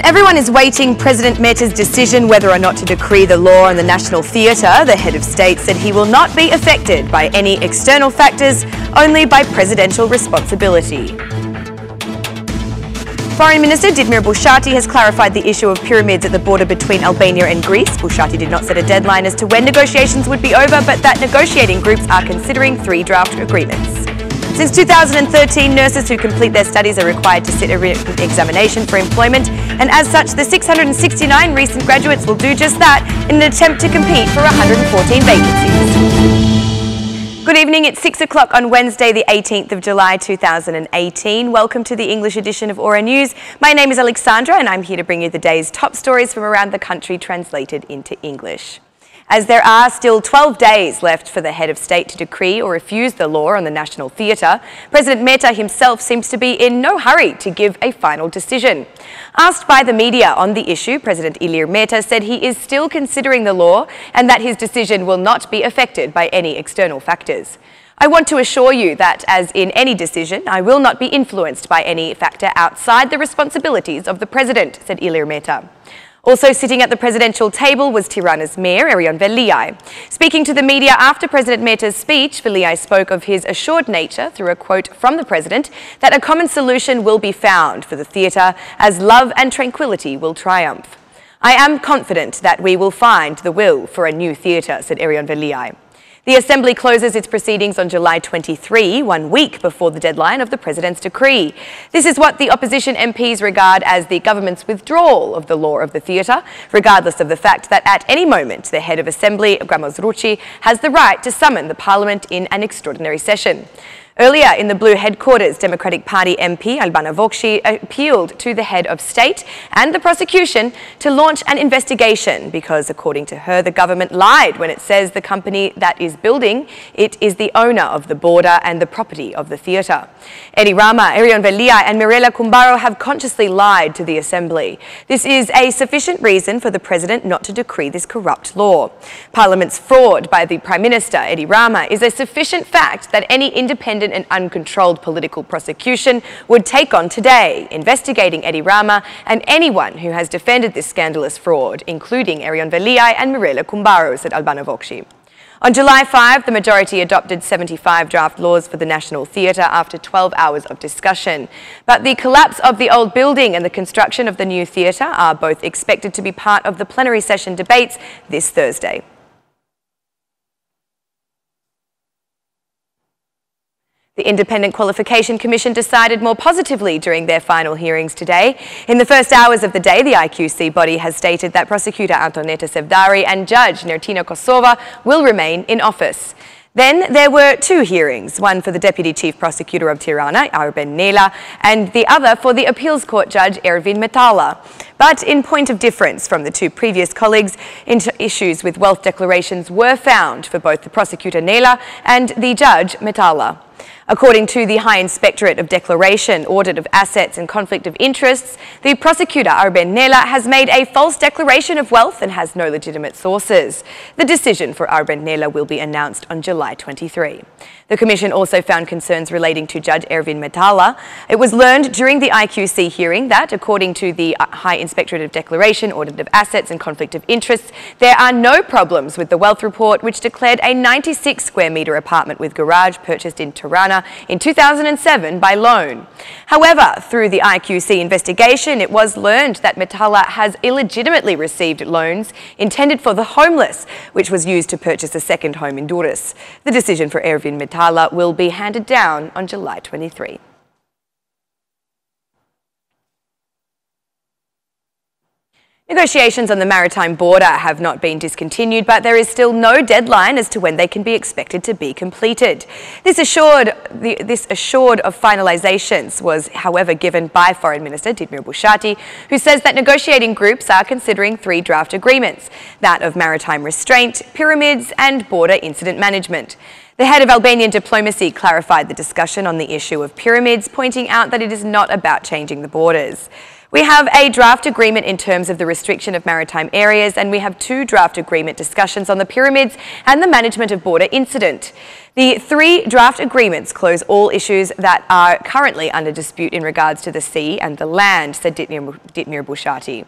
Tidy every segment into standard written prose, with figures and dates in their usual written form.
Everyone is waiting President Mehta's decision whether or not to decree the law on the National Theatre. The head of state said he will not be affected by any external factors, only by presidential responsibility. Foreign Minister Didmir Bushati has clarified the issue of pyramids at the border between Albania and Greece. Bushati did not set a deadline as to when negotiations would be over, but that negotiating groups are considering 3 draft agreements. Since 2013, nurses who complete their studies are required to sit a written examination for employment, and as such, the 669 recent graduates will do just that in an attempt to compete for 114 vacancies. Good evening, it's 6 o'clock on Wednesday, the 18th of July 2018. Welcome to the English edition of Aura News. My name is Alexandra and I'm here to bring you the day's top stories from around the country translated into English. As there are still 12 days left for the head of state to decree or refuse the law on the National Theatre, President Mehta himself seems to be in no hurry to give a final decision. Asked by the media on the issue, President Ilir Mehta said he is still considering the law and that his decision will not be affected by any external factors. I want to assure you that, as in any decision, I will not be influenced by any factor outside the responsibilities of the President, said Ilir Mehta. Also sitting at the presidential table was Tirana's mayor, Erion Veliaj. Speaking to the media after President Mehta's speech, Veliaj spoke of his assured nature through a quote from the president that a common solution will be found for the theatre as love and tranquility will triumph. I am confident that we will find the will for a new theatre, said Erion Veliaj. The Assembly closes its proceedings on July 23, 1 week before the deadline of the President's decree. This is what the opposition MPs regard as the government's withdrawal of the law of the theatre, regardless of the fact that at any moment the head of Assembly, Gramos Rucci, has the right to summon the Parliament in an extraordinary session. Earlier in the Blue headquarters, Democratic Party MP Albana Vokshi appealed to the head of state and the prosecution to launch an investigation because, according to her, the government lied when it says the company that is building it is the owner of the border and the property of the theatre. Edi Rama, Erion Veliaj and Mirella Kumbaro have consciously lied to the Assembly. This is a sufficient reason for the President not to decree this corrupt law. Parliament's fraud by the Prime Minister, Edi Rama, is a sufficient fact that any independent and uncontrolled political prosecution would take on today, investigating Edi Rama and anyone who has defended this scandalous fraud, including Erion Veliaj and Mirella Kumbaro, said Albana Vokshi. On July 5, the majority adopted 75 draft laws for the National Theatre after 12 hours of discussion. But the collapse of the old building and the construction of the new theatre are both expected to be part of the plenary session debates this Thursday. The Independent Qualification Commission decided more positively during their final hearings today. In the first hours of the day, the IQC body has stated that Prosecutor Antoneta Sevdari and Judge Nertina Kosova will remain in office. Then there were 2 hearings, one for the Deputy Chief Prosecutor of Tirana, Arben Nela, and the other for the Appeals Court Judge Ervin Metala. But in point of difference from the 2 previous colleagues, issues with wealth declarations were found for both the Prosecutor Nela and the Judge Metala. According to the High Inspectorate of Declaration, Audit of Assets and Conflict of Interests, the prosecutor Arben Nela has made a false declaration of wealth and has no legitimate sources. The decision for Arben Nela will be announced on July 23. The Commission also found concerns relating to Judge Ervin Metala. It was learned during the IQC hearing that, according to the High Inspectorate of Declaration, Audit of Assets and Conflict of Interests, there are no problems with the wealth report, which declared a 96 square metre apartment with garage purchased in Tirana in 2007 by loan. However, through the IQC investigation, it was learned that Metala has illegitimately received loans intended for the homeless, which was used to purchase a second home in Durrës. The decision for Ervin Metala will be handed down on July 23. Negotiations on the maritime border have not been discontinued, but there is still no deadline as to when they can be expected to be completed. This assured of finalisations was, however, given by Foreign Minister Didmir Bushati, who says that negotiating groups are considering 3 draft agreements, that of maritime restraint, pyramids and border incident management. The head of Albanian diplomacy clarified the discussion on the issue of pyramids, pointing out that it is not about changing the borders. We have a draft agreement in terms of the restriction of maritime areas, and we have 2 draft agreement discussions on the pyramids and the management of border incident. The 3 draft agreements close all issues that are currently under dispute in regards to the sea and the land, said Ditmir Bushati.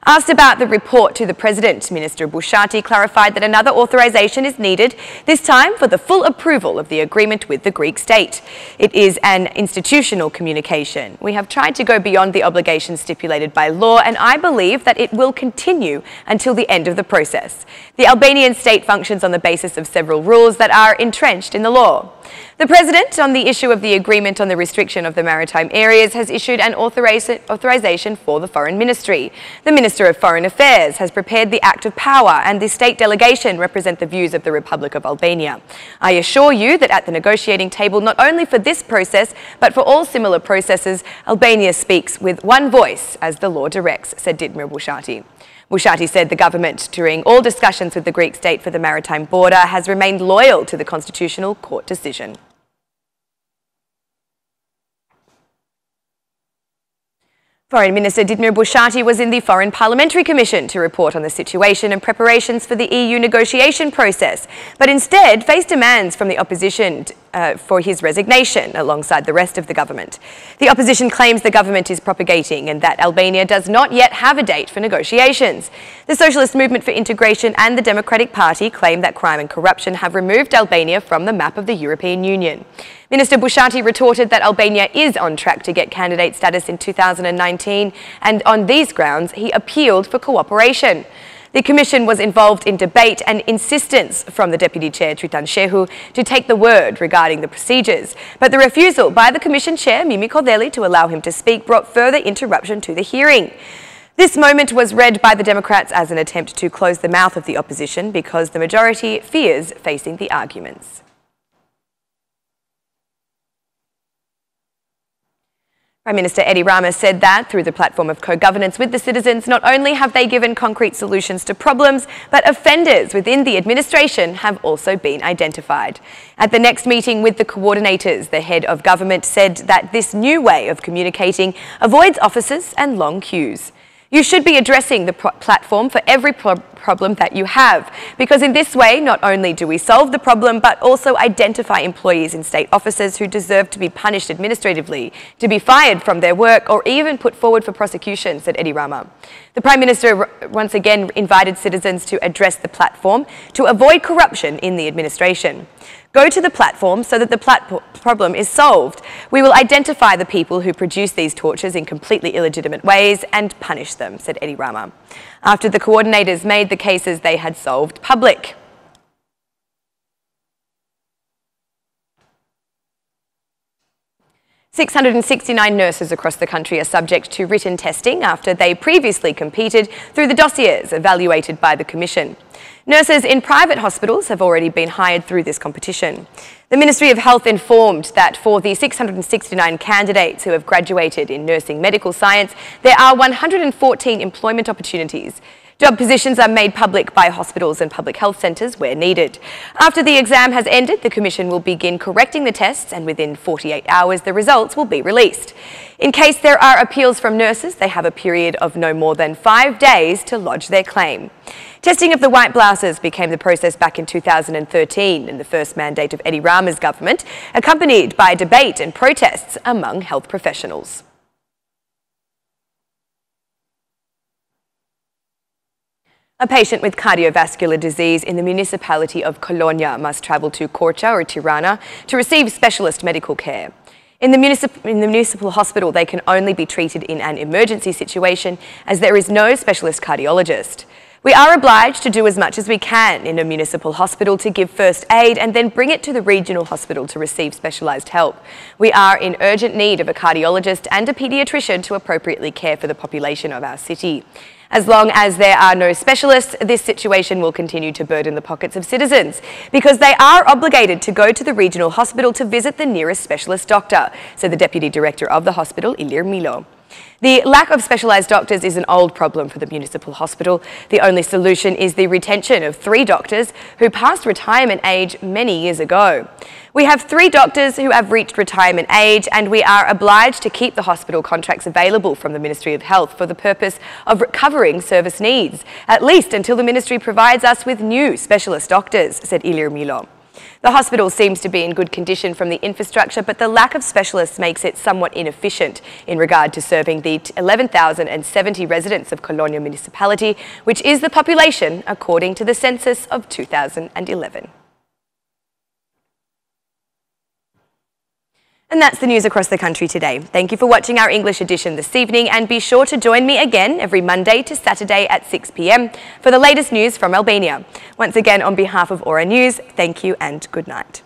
Asked about the report to the President, Minister Bushati clarified that another authorisation is needed, this time for the full approval of the agreement with the Greek state. It is an institutional communication. We have tried to go beyond the obligations stipulated by law, and I believe that it will continue until the end of the process. The Albanian state functions on the basis of several rules that are entrenched in the law. The President, on the issue of the agreement on the restriction of the maritime areas, has issued an authorisation for the Foreign Ministry. The Minister of Foreign Affairs has prepared the Act of Power, and the state delegation represent the views of the Republic of Albania. I assure you that at the negotiating table, not only for this process, but for all similar processes, Albania speaks with one voice as the law directs, said Ditmir Bushati. Bushati said the government, during all discussions with the Greek state for the maritime border, has remained loyal to the Constitutional Court decision. Foreign Minister Ditmir Bushati was in the Foreign Parliamentary Commission to report on the situation and preparations for the EU negotiation process, but instead faced demands from the opposition for his resignation alongside the rest of the government. The opposition claims the government is propagating and that Albania does not yet have a date for negotiations. The Socialist Movement for Integration and the Democratic Party claim that crime and corruption have removed Albania from the map of the European Union. Minister Bushati retorted that Albania is on track to get candidate status in 2019, and on these grounds he appealed for cooperation. The Commission was involved in debate and insistence from the Deputy Chair Tritan Shehu to take the word regarding the procedures, but the refusal by the Commission Chair Mimi Kodeli to allow him to speak brought further interruption to the hearing. This moment was read by the Democrats as an attempt to close the mouth of the opposition because the majority fears facing the arguments. Prime Minister Edi Rama said that through the platform of co-governance with the citizens, not only have they given concrete solutions to problems, but offenders within the administration have also been identified. At the next meeting with the coordinators, the head of government said that this new way of communicating avoids offices and long queues. You should be addressing the platform for every problem that you have, because in this way, not only do we solve the problem, but also identify employees in state offices who deserve to be punished administratively, to be fired from their work, or even put forward for prosecution, said Edi Rama. The Prime Minister once again invited citizens to address the platform to avoid corruption in the administration. Go to the platform so that the problem is solved. We will identify the people who produce these tortures in completely illegitimate ways and punish them, said Edi Rama, after the coordinators made the cases they had solved public. "669 nurses across the country are subject to written testing after they previously competed through the dossiers evaluated by the Commission. Nurses in private hospitals have already been hired through this competition. The Ministry of Health informed that for the 669 candidates who have graduated in nursing medical science, there are 114 employment opportunities. Job positions are made public by hospitals and public health centres where needed. After the exam has ended, the Commission will begin correcting the tests, and within 48 hours the results will be released. In case there are appeals from nurses, they have a period of no more than 5 days to lodge their claim. Testing of the white blouses became the process back in 2013 in the first mandate of Edi Rama's government, accompanied by debate and protests among health professionals. A patient with cardiovascular disease in the municipality of Colonia must travel to Corcha or Tirana to receive specialist medical care. In the municipal hospital, they can only be treated in an emergency situation as there is no specialist cardiologist. We are obliged to do as much as we can in a municipal hospital to give first aid and then bring it to the regional hospital to receive specialised help. We are in urgent need of a cardiologist and a paediatrician to appropriately care for the population of our city. As long as there are no specialists, this situation will continue to burden the pockets of citizens because they are obligated to go to the regional hospital to visit the nearest specialist doctor, said the Deputy Director of the hospital, Ilir Milo. The lack of specialised doctors is an old problem for the municipal hospital. The only solution is the retention of 3 doctors who passed retirement age many years ago. We have 3 doctors who have reached retirement age, and we are obliged to keep the hospital contracts available from the Ministry of Health for the purpose of covering service needs, at least until the Ministry provides us with new specialist doctors, said Ilir Milo. The hospital seems to be in good condition from the infrastructure, but the lack of specialists makes it somewhat inefficient in regard to serving the 11,070 residents of Colonia municipality, which is the population according to the census of 2011. And that's the news across the country today. Thank you for watching our English edition this evening, and be sure to join me again every Monday to Saturday at 6 p.m. for the latest news from Albania. Once again, on behalf of Aura News, thank you and good night.